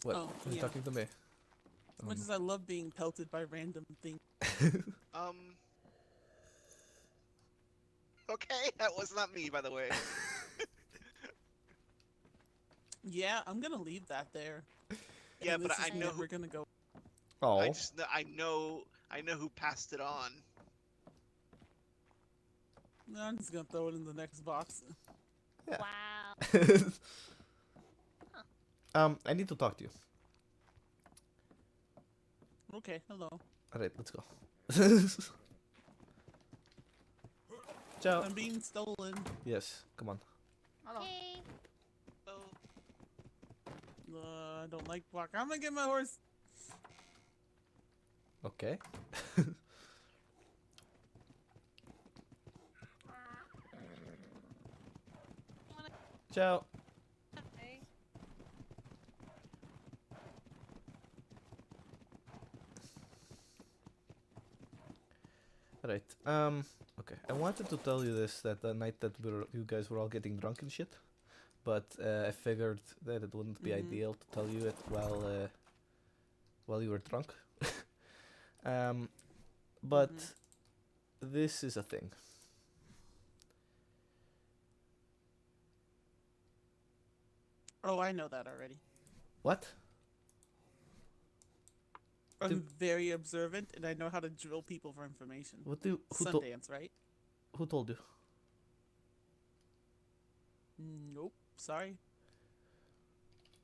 What? Oh, Who's yeah. talking to me? Much as I love being pelted by random things. Okay, that was not me, by the way. Yeah, I'm gonna leave that there. Yeah, And but this is I know who. never gonna go. Oh. I know who passed it on. No, I'm just gonna throw it in the next box. Yeah. Wow. I need to talk to you. Okay, hello. Alright, let's go. Ciao. I'm being stolen. Yes, come on. Okay. I don't like block. I'm gonna get my horse. Okay. Ciao. Okay. Alright, okay. I wanted to tell you this that the night that you guys were all getting drunk and shit, but I figured that it wouldn't be ideal to tell you it while you were drunk. But this is a thing. Oh, I know that already. What? I'm very observant, and I know how to drill people for information. What do who, Sundance, right? who told you? Nope. Sorry.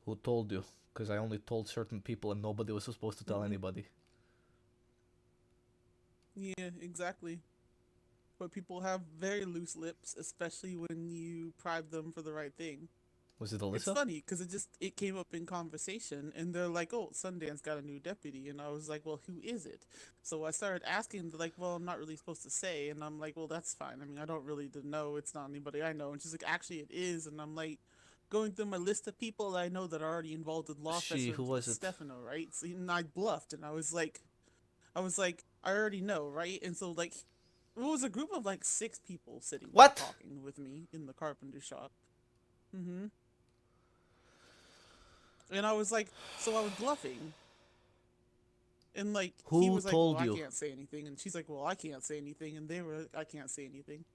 Who told you? Because I only told certain people and nobody was supposed to tell anybody. Yeah, exactly. But people have very loose lips, especially when you bribe them for the right thing. Was it It's Alyssa? funny because it came up in conversation, and they're like, "Oh, Sundance got a new deputy," and I was like, "Well, who is it?" So I started asking, like, "Well, I'm not really supposed to say," and I'm like, "Well, that's fine. I mean, I don't really know. It's not anybody I know." And she's like, "Actually, it is," and I'm like, going through my list of people I know that are already involved in law. Who was it? Stefano, right? So, and I bluffed, and I was like, I already know, right? And so like, it was a group of like 6 people sitting there talking with me in the carpenter shop. And I was like, so I was bluffing. And like, he was like, well, I can't say anything. And she's like, well, I can't say anything. And they were, I can't say anything.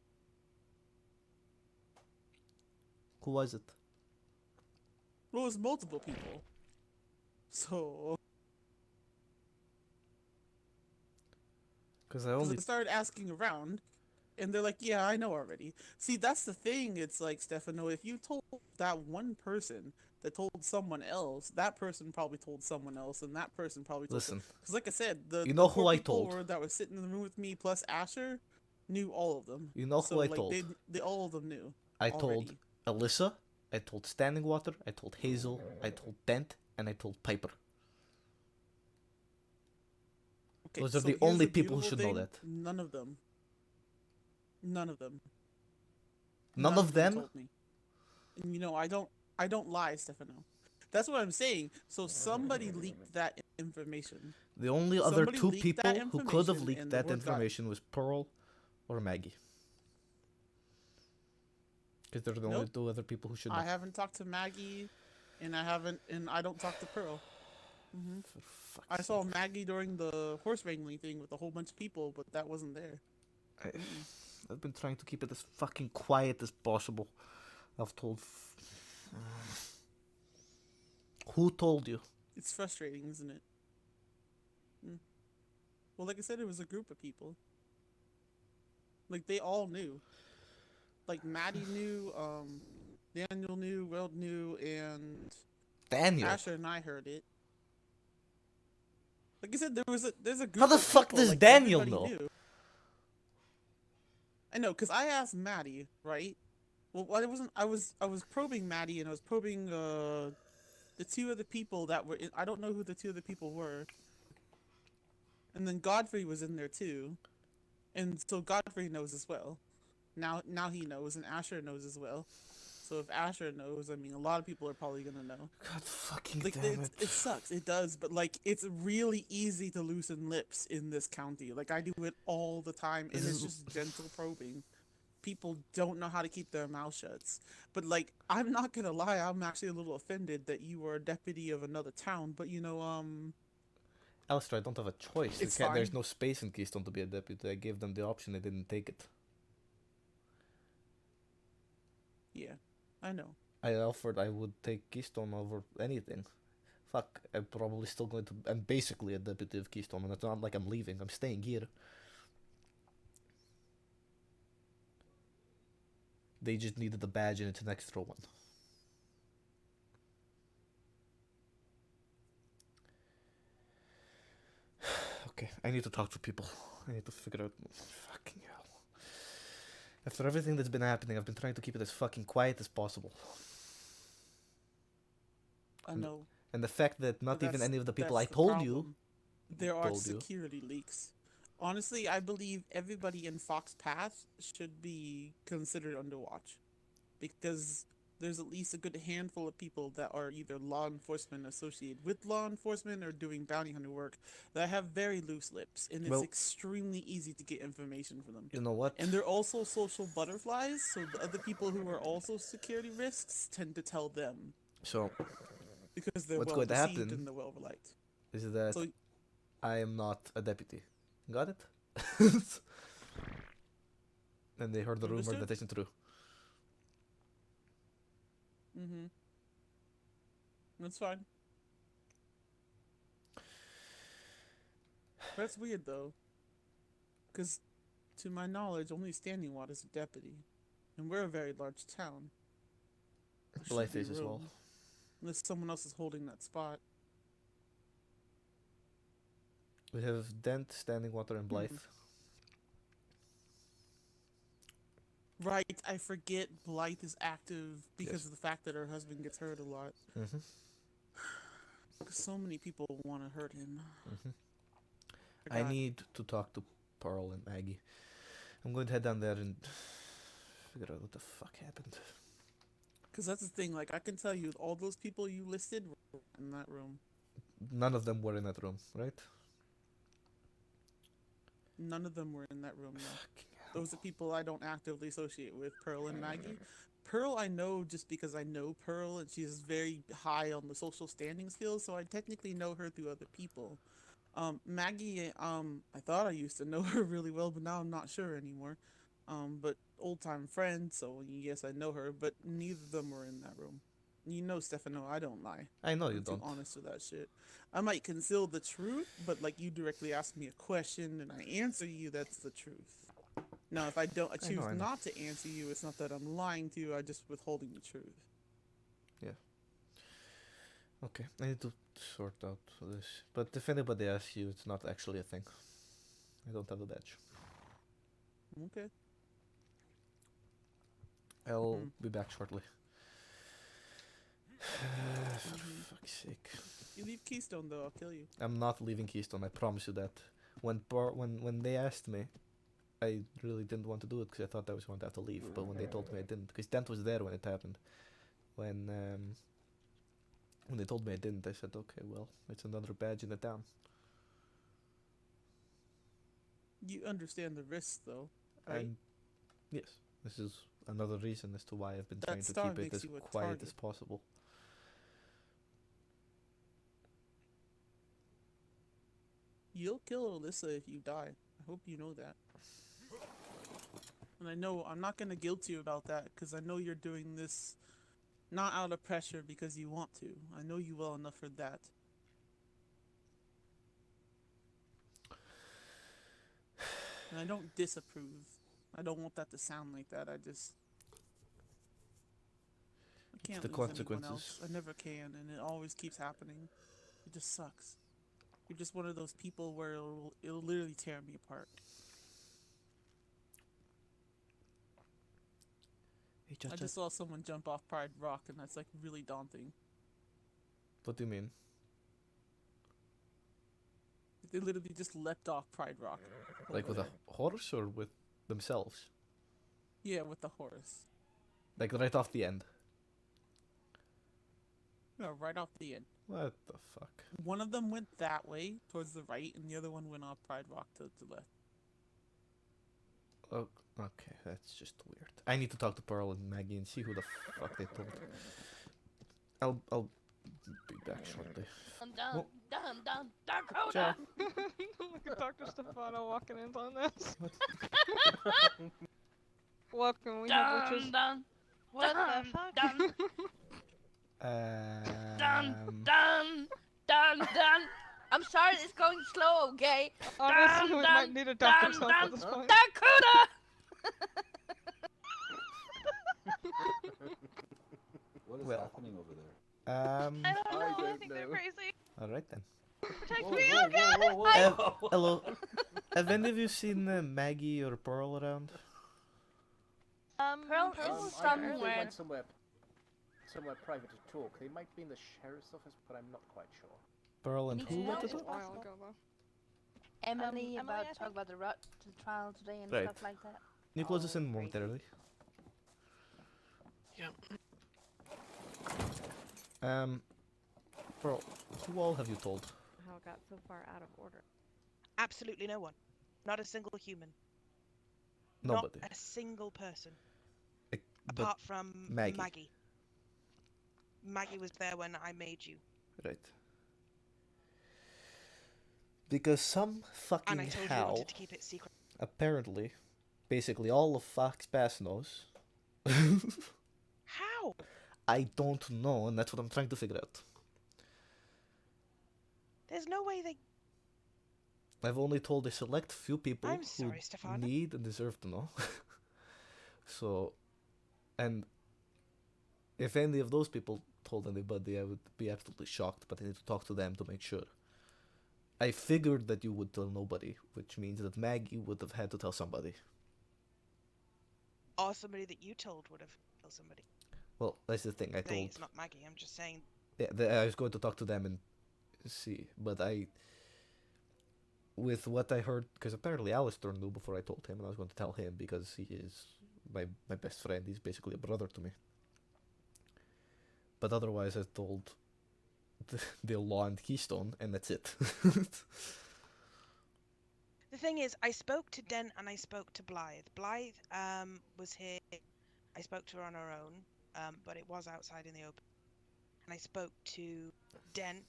Who was it? Well, it was multiple people. So... Because I started asking around. And they're like, yeah, I know already. See, that's the thing. It's like, Stefano, if you told that one person that told someone else, that person probably told someone else, and that person probably told because like I said, the who I told that was sitting in the room with me plus Asher knew all of them. You know who I like, told? They all of them knew. I told Alyssa, I told Standing Water, I told Hazel, I told Dent, and I told Piper. Okay, those are the only people who should know that. None of them. None of them. None of them? Told me. And, you know, I don't lie, Stefano. That's what I'm saying. So somebody leaked that information. The only other 2 people who could have leaked that information was Pearl or Maggie. Because they're the only 2 other people who should know. I haven't talked to Maggie, and I don't talk to Pearl. I saw Maggie during the horse wrangling thing with a whole bunch of people, but that wasn't there. I've been trying to keep it as fucking quiet as possible. I've told... Who told you? It's frustrating, isn't it? Well, like I said, it was a group of people. Like, they all knew. Like, Maddie knew, Daniel knew, Weld knew, and... Daniel? Asher and I heard it. Like I said, there's a group How the of fuck people, does like, Daniel know? Knew. I know, cause I asked Maddie, right? Well, I was probing Maddie, and I was probing the 2 other people that were. I don't know who the 2 other people were. And then Godfrey was in there too, and so Godfrey knows as well. Now he knows, and Asher knows as well. So if Asher knows, I mean, a lot of people are probably gonna know. God fucking like, damn it. It sucks, it does, but like, it's really easy to loosen lips in this county. Like, I do it all the time, and it's just gentle probing. people don't know how to keep their mouth shut. But like, I'm not gonna lie, I'm actually a little offended that you were a deputy of another town. But you know, Alistair, I don't have a choice. it's There's fine. no space in Keystone to be a deputy. I gave them the option, they didn't take it. Yeah, I know. I offered I would take Keystone over anything. Fuck, I'm probably still going to... I'm basically a deputy of Keystone, and it's not like I'm leaving. I'm staying here. They just needed a badge, and it's an extra one. Okay, I need to talk to people. I need to figure out... Fucking hell. After everything that's been happening, I've been trying to keep it as fucking quiet as possible. I know. And the fact that not even That's- any of the people I that's the told you... problem. There are told you. security leaks. Honestly, I believe everybody in Fox Path should be considered under watch, because there's at least a good handful of people that are either law enforcement associated with law enforcement or doing bounty hunter work that have very loose lips, and it's Well- extremely easy to get information from them. You know what? And they're also social butterflies, so the other people who are also security risks tend to tell them So, because they're What's well going to received happen and they're well liked. is that So I am not a deputy. Got it? And they heard the rumor Understood. that isn't true. mm-hmm. That's fine. That's weird though, because to my knowledge, only Standing Water is a deputy, and we're a very large town. There should Blythe be is as well. room, unless someone else is holding that spot. We have Dent, Standing Water, and Blythe. Right, I forget Blythe is active because Yes. of the fact that her husband gets hurt a lot. Mm-hmm. So many people want to hurt him. Mm-hmm. I Forgot. need to talk to Pearl and Maggie. I'm going to head down there and figure out what the fuck happened. Because that's the thing, like, I can tell you, all those people you listed were in that room. None of them were in that room, right? None of them were in that room, no. Fucking hell. Those are people I don't actively associate with, Pearl and Maggie. Pearl I know just because I know Pearl, and she's very high on the social standing skills, so I technically know her through other people. Maggie, I thought I used to know her really well, but now I'm not sure anymore. But old-time friend, so yes, I know her, but neither of them were in that room. You know, Stefano, I don't lie. I know you I'm don't. too honest with that shit. I might conceal the truth, but like you directly ask me a question and I answer you, that's the truth. Now, if I choose I know. not to answer you, it's not that I'm lying to you, I'm just withholding the truth. Okay, I need to sort out this. But if anybody asks you, it's not actually a thing. I don't have a badge. Okay. I'll Mhm. be back shortly. For Mhm. fuck's sake. You leave Keystone though, I'll kill you. I'm not leaving Keystone, I promise you that. When they asked me, I really didn't want to do it because I thought I was going to have to leave. But when they told me I didn't, because Dent was there when it happened. When they told me I didn't, I said, okay, well, it's another badge in the town. You understand the risks though, right? And yes, this is another reason as to why I've been That trying to star keep it makes as you a quiet target. as possible. You'll kill Alyssa if you die. I hope you know that. And I know I'm not gonna guilt you about that because I know you're doing this not out of pressure because you want to. I know you well enough for that. And I don't disapprove. I don't want that to sound like that. I can't the lose anyone consequences. else. I never can, and it always keeps happening. It just sucks. You're just one of those people where it'll literally tear me apart. Hey, I just saw someone jump off Pride Rock, and that's like really daunting. What do you mean? They literally just leapt off Pride Rock. Like with a horse or with themselves? Yeah, with the horse. Like right off the end? No, right off the end. What the fuck? One of them went that way, towards the right, and the other one went off Pride Rock to the left. Oh, Okay, that's just weird. I need to talk to Pearl and Maggie and see who the fuck they told. I'll be back shortly. Dun Well- dun dun Dakota. Ciao. Look at Dr. Stefano walking in on this. What? Welcome, we have witches. Dun What dun the fuck? dun dun Um, dun dun dun. I'm sorry, it's going slow, okay? Honestly, we might need a doctor's help at this point. Dakota. What is Well. happening over there? I don't know. I don't think they're know. crazy. all right then. Protect Whoa, me. whoa, Oh god. whoa, whoa, whoa. Hello. Have any of you seen Maggie or Pearl around? Pearl is I think they somewhere. went somewhere private to talk. They might be in the sheriff's office, but I'm not quite sure. Pearl and Need who to went know. to A talk? while ago, though. Emily Emily, about I to talk about the trial today and Right. stuff like that. Nicholas is in Oh, crazy. momentarily. Yep. Pearl, who all have you told? How it got so far out of order. Absolutely no one. Not a single human. Nobody. Not a single person. But Apart from Maggie. Maggie. Maggie was there when I made you. right. Because some And fucking I told you you how wanted to keep it secret. apparently, basically all of Fox Pass knows. How? I don't know, and that's what I'm trying to figure out. There's no way they... I've only told a select few people I'm who sorry, Stefano. need and deserve to know. So, and if any of those people told anybody, I would be absolutely shocked, but I need to talk to them to make sure. I figured that you would tell nobody, which means that Maggie would have had to tell somebody. Or somebody that you told would have killed somebody. Well, that's the thing, I Saying told... it's not Maggie, I'm just saying... Yeah, I was going to talk to them and see, but with what I heard, because apparently Alistair knew before I told him, and I was going to tell him because he is my best friend. He's basically a brother to me. But otherwise, I told the law and Keystone, and that's it. The thing is, I spoke to Dent and I spoke to Blythe. Blythe was here. I spoke to her on her own, but it was outside in the open. And I spoke to Dent,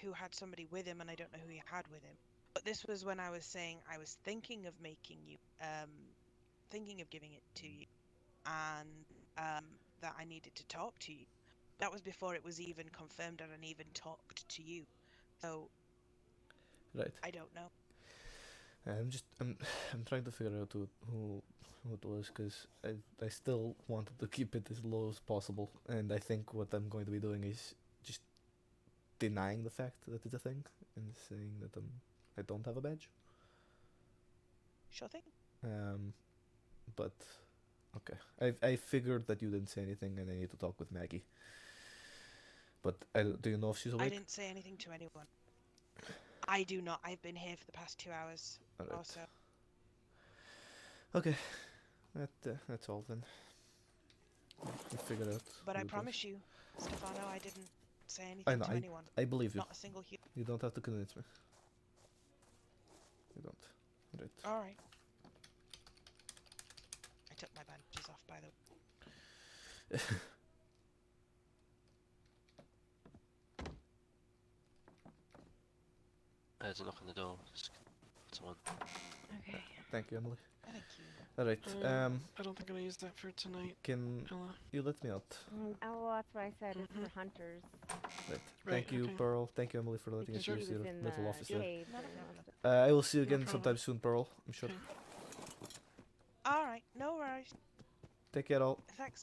who had somebody with him, and I don't know who he had with him. But this was when I was saying I was thinking of making you, thinking of giving it to you, and that I needed to talk to you. That was before it was even confirmed and I even talked to you. So Right. I don't know. I'm trying to figure out who it was, because I still wanted to keep it as low as possible, and I think what I'm going to be doing is just denying the fact that it's a thing and saying that I don't have a badge. Sure thing. But okay, I figured that you didn't say anything, and I need to talk with Maggie. But do you know if she's I awake? didn't say anything to anyone. I do not. I've been here for the past 2 hours or Alright. so. Okay, that's all then. We figured out. But who I it was. promise you, Stefano, I didn't say I anything know. to anyone. I believe you. Not a single human. You don't have to convince me. You don't. Right. Alright. I took my bandages off, by the way. There's a knock on the door. Someone. Okay. Thank you, Emily. Thank you. All right. I don't think I'm gonna use that for tonight. Can Ella. you let me out? Oh, well, that's what I said. It's for hunters. Right. Right, Thank you, okay. Pearl. Thank you, Emily, for letting us Because use he your was in little the office there. cave Not a and problem. all that. I will see you again problem. sometime soon, Pearl. I'm sure. Okay. Alright, no worries. Take care, all. Thanks.